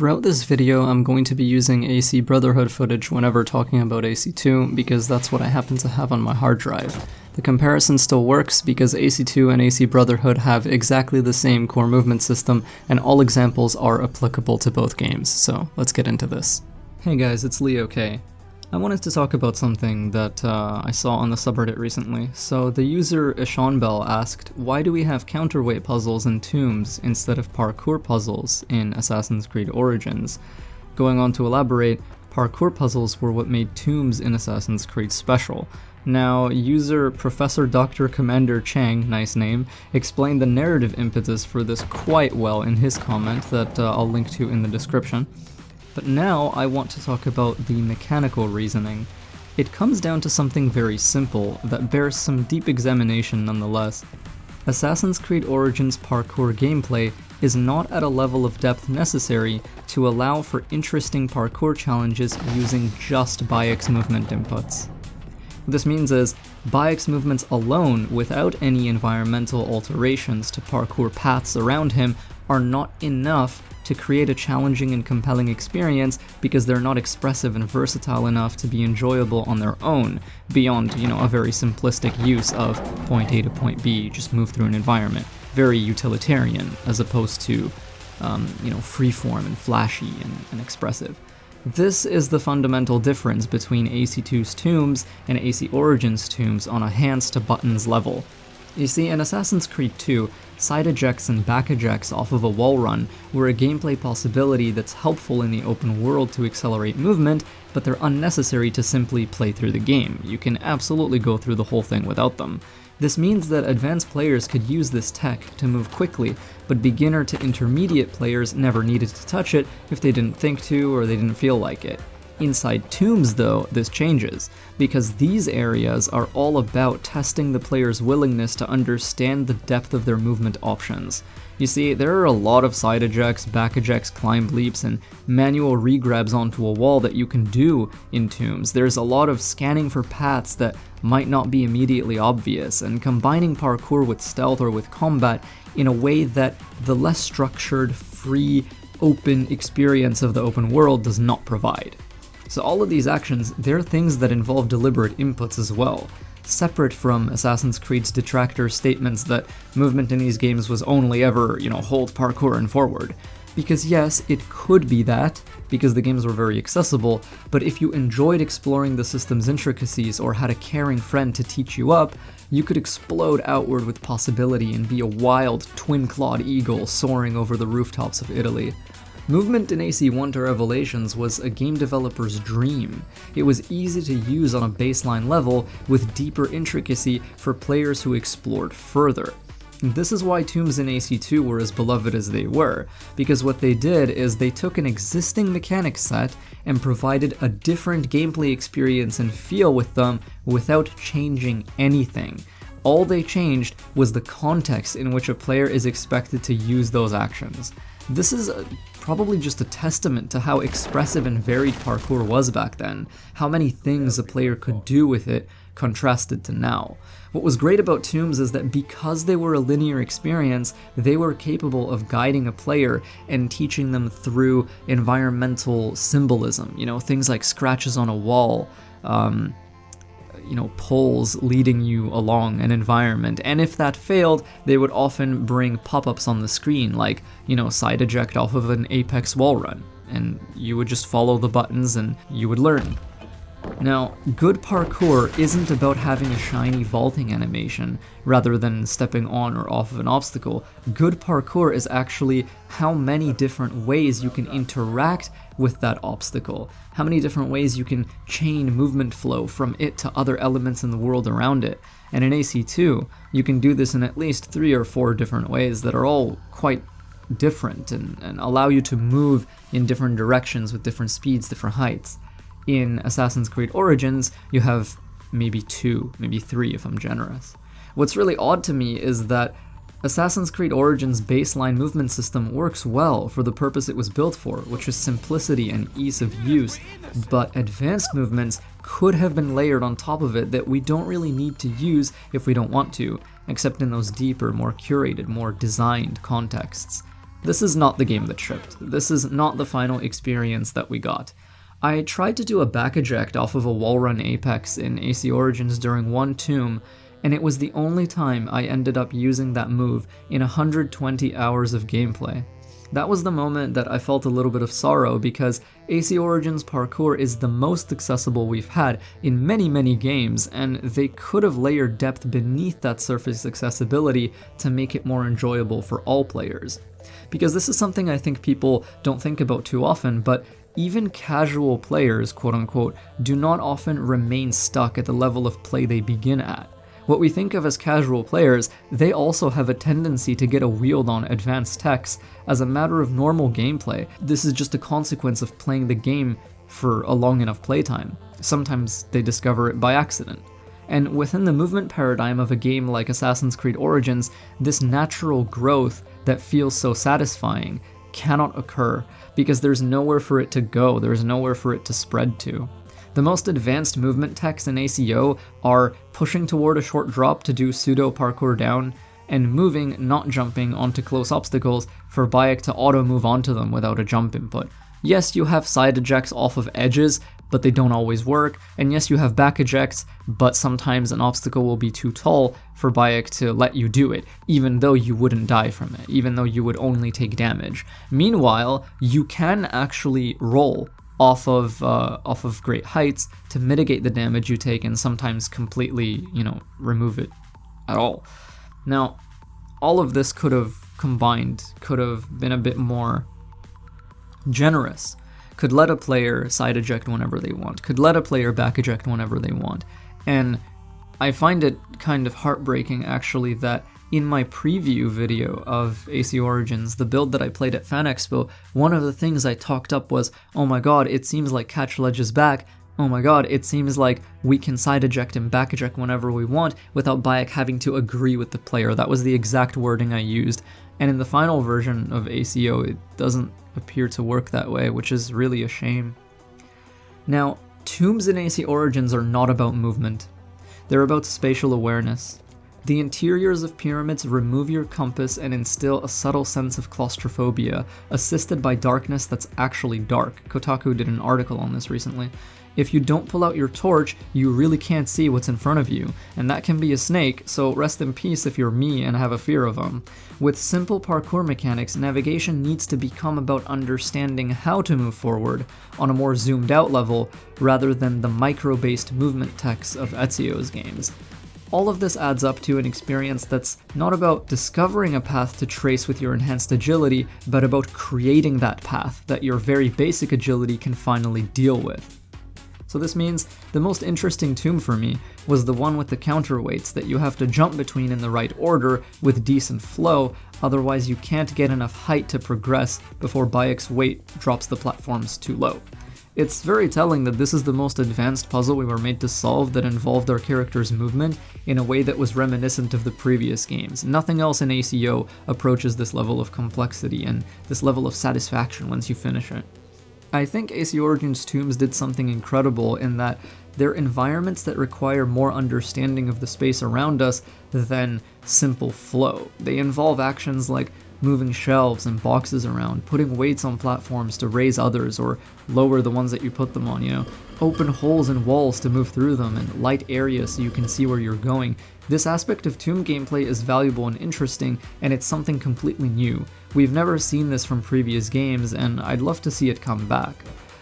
Throughout this video, I'm going to be using AC Brotherhood footage whenever talking about AC2 because that's what I happen to have on my hard drive. The comparison still works because AC2 and AC Brotherhood have exactly the same core movement system and all examples are applicable to both games, so let's get into this. Hey guys, it's Leo K. I wanted to talk about something that I saw on the subreddit recently. So the user Ishan Bell asked, why do we have counterweight puzzles and tombs instead of parkour puzzles in Assassin's Creed Origins? Going on to elaborate, parkour puzzles were what made tombs in Assassin's Creed special. Now, user Professor Dr. Commander Chang, nice name, explained the narrative impetus for this quite well in his comment that I'll link to in the description. But now I want to talk about the mechanical reasoning. It comes down to something very simple that bears some deep examination nonetheless. Assassin's Creed Origins parkour gameplay is not at a level of depth necessary to allow for interesting parkour challenges using just Bayek's movement inputs. What this means is, Bayek's movements alone, without any environmental alterations to parkour paths around him, are not enough to create a challenging and compelling experience because they're not expressive and versatile enough to be enjoyable on their own, beyond, a very simplistic use of point A to point B, just move through an environment. Very utilitarian, as opposed to, freeform and flashy and expressive. This is the fundamental difference between AC2's tombs and AC Origins tombs on a hands-to-buttons level. You see, in Assassin's Creed 2, side ejects and back ejects off of a wall run were a gameplay possibility that's helpful in the open world to accelerate movement, but they're unnecessary to simply play through the game. You can absolutely go through the whole thing without them. This means that advanced players could use this tech to move quickly, but beginner to intermediate players never needed to touch it if they didn't think to or they didn't feel like it. Inside tombs, though, this changes, because these areas are all about testing the player's willingness to understand the depth of their movement options. You see, there are a lot of side ejects, back ejects, climb leaps, and manual regrabs onto a wall that you can do in tombs. There's a lot of scanning for paths that might not be immediately obvious, and combining parkour with stealth or with combat in a way that the less structured, free, open experience of the open world does not provide. So all of these actions, they're things that involve deliberate inputs as well, separate from Assassin's Creed's detractor statements that movement in these games was only ever, hold, parkour, and forward. Because yes, it could be that, because the games were very accessible, but if you enjoyed exploring the system's intricacies or had a caring friend to teach you up, you could explode outward with possibility and be a wild, twin-clawed eagle soaring over the rooftops of Italy. Movement in AC1 to Revelations was a game developer's dream. It was easy to use on a baseline level with deeper intricacy for players who explored further. This is why tombs in AC2 were as beloved as they were, because what they did is they took an existing mechanic set and provided a different gameplay experience and feel with them without changing anything. All they changed was the context in which a player is expected to use those actions. This is probably just a testament to how expressive and varied parkour was back then, how many things a player could do with it contrasted to now. What was great about tombs is that because they were a linear experience, they were capable of guiding a player and teaching them through environmental symbolism, things like scratches on a wall, poles leading you along an environment, and if that failed, they would often bring pop-ups on the screen, like, side eject off of an Apex wall run, and you would just follow the buttons and you would learn. Now, good parkour isn't about having a shiny vaulting animation rather than stepping on or off of an obstacle. Good parkour is actually how many different ways you can interact with that obstacle, how many different ways you can chain movement flow from it to other elements in the world around it. And in AC2, you can do this in at least 3 or 4 different ways that are all quite different and allow you to move in different directions with different speeds, different heights. In Assassin's Creed Origins, you have maybe 2, maybe 3 if I'm generous. What's really odd to me is that Assassin's Creed Origins' baseline movement system works well for the purpose it was built for, which is simplicity and ease of use, but advanced movements could have been layered on top of it that we don't really need to use if we don't want to, except in those deeper, more curated, more designed contexts. This is not the game that shipped. This is not the final experience that we got. I tried to do a back eject off of a wall run apex in AC Origins during one tomb, and it was the only time I ended up using that move in 120 hours of gameplay. That was the moment that I felt a little bit of sorrow, because AC Origins parkour is the most accessible we've had in many games, and they could have layered depth beneath that surface accessibility to make it more enjoyable for all players. Because this is something I think people don't think about too often, but even casual players, quote unquote, do not often remain stuck at the level of play they begin at. What we think of as casual players, they also have a tendency to get a wield on advanced techs as a matter of normal gameplay. This is just a consequence of playing the game for a long enough playtime. Sometimes they discover it by accident. And within the movement paradigm of a game like Assassin's Creed Origins, this natural growth that feels so satisfying cannot occur, because there's nowhere for it to go, there's nowhere for it to spread to. The most advanced movement techs in ACO are pushing toward a short drop to do pseudo parkour down, and moving, not jumping, onto close obstacles for Bayek to auto move onto them without a jump input. Yes, you have side ejects off of edges, but they don't always work, and yes, you have back ejects, but sometimes an obstacle will be too tall for Bayek to let you do it, even though you wouldn't die from it, even though you would only take damage. Meanwhile, you can actually roll off of great heights to mitigate the damage you take, and sometimes completely, remove it at all. Now, all of this could have combined, could have been a bit more generous, could let a player side eject whenever they want, could let a player back eject whenever they want. And I find it kind of heartbreaking, actually, that in my preview video of AC Origins, the build that I played at Fan Expo, one of the things I talked up was, oh my god, it seems like Catch Ledge is back. Oh my god, it seems like we can side eject and back eject whenever we want without Bayek having to agree with the player. That was the exact wording I used. And in the final version of ACO, it doesn't appear to work that way, which is really a shame. Now, tombs in AC Origins are not about movement. They're about spatial awareness. The interiors of pyramids remove your compass and instill a subtle sense of claustrophobia, assisted by darkness that's actually dark. Kotaku did an article on this recently. If you don't pull out your torch, you really can't see what's in front of you, and that can be a snake, so rest in peace if you're me and have a fear of them. With simple parkour mechanics, navigation needs to become about understanding how to move forward on a more zoomed out level, rather than the micro-based movement techs of Ezio's games. All of this adds up to an experience that's not about discovering a path to trace with your enhanced agility, but about creating that path that your very basic agility can finally deal with. So this means the most interesting tomb for me was the one with the counterweights that you have to jump between in the right order with decent flow, otherwise you can't get enough height to progress before Bayek's weight drops the platforms too low. It's very telling that this is the most advanced puzzle we were made to solve that involved our character's movement in a way that was reminiscent of the previous games. Nothing else in ACO approaches this level of complexity and this level of satisfaction once you finish it. I think AC Origins tombs did something incredible in that they're environments that require more understanding of the space around us than simple flow. They involve actions like moving shelves and boxes around, putting weights on platforms to raise others or lower the ones that you put them on, open holes in walls to move through them, and light areas so you can see where you're going. This aspect of tomb gameplay is valuable and interesting, and it's something completely new. We've never seen this from previous games, and I'd love to see it come back.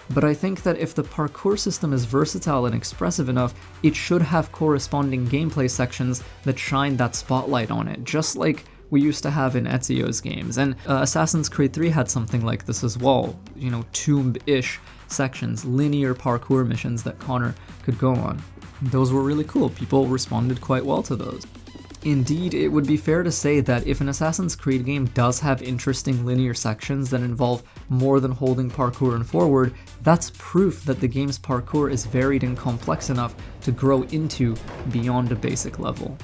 But I think that if the parkour system is versatile and expressive enough, it should have corresponding gameplay sections that shine that spotlight on it, just like we used to have in Ezio's games. And Assassin's Creed 3 had something like this as well, tomb-ish sections, linear parkour missions that Connor could go on. Those were really cool. People responded quite well to those. Indeed, it would be fair to say that if an Assassin's Creed game does have interesting linear sections that involve more than holding parkour and forward, that's proof that the game's parkour is varied and complex enough to grow into beyond a basic level.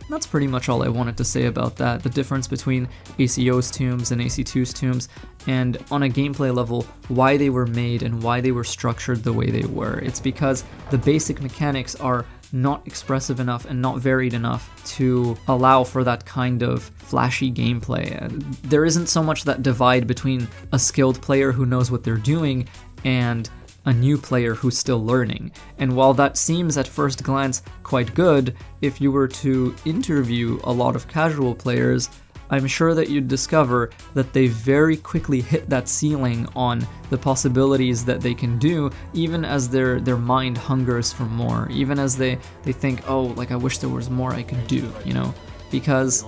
That's pretty much all I wanted to say about that, the difference between ACO's tombs and AC2's tombs, and on a gameplay level, why they were made and why they were structured the way they were. It's because the basic mechanics are not expressive enough and not varied enough to allow for that kind of flashy gameplay. There isn't so much that divide between a skilled player who knows what they're doing and a new player who's still learning. And while that seems at first glance quite good, if you were to interview a lot of casual players, I'm sure that you'd discover that they very quickly hit that ceiling on the possibilities that they can do, even as their mind hungers for more, even as they think, oh, like I wish there was more I could do, you know? Because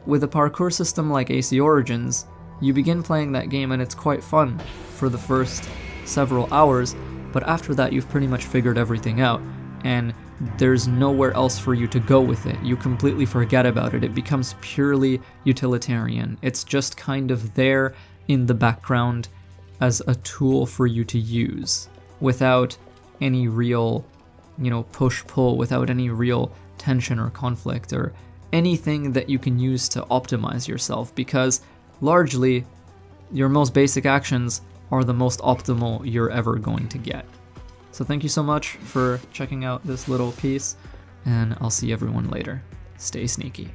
with a parkour system like AC Origins, you begin playing that game and it's quite fun for the first several hours, but after that you've pretty much figured everything out, and there's nowhere else for you to go with it. You completely forget about it. It becomes purely utilitarian. It's just kind of there in the background as a tool for you to use without any real, push-pull, without any real tension or conflict or anything that you can use to optimize yourself, because largely your most basic actions are the most optimal you're ever going to get. So thank you so much for checking out this little piece, and I'll see everyone later. Stay sneaky.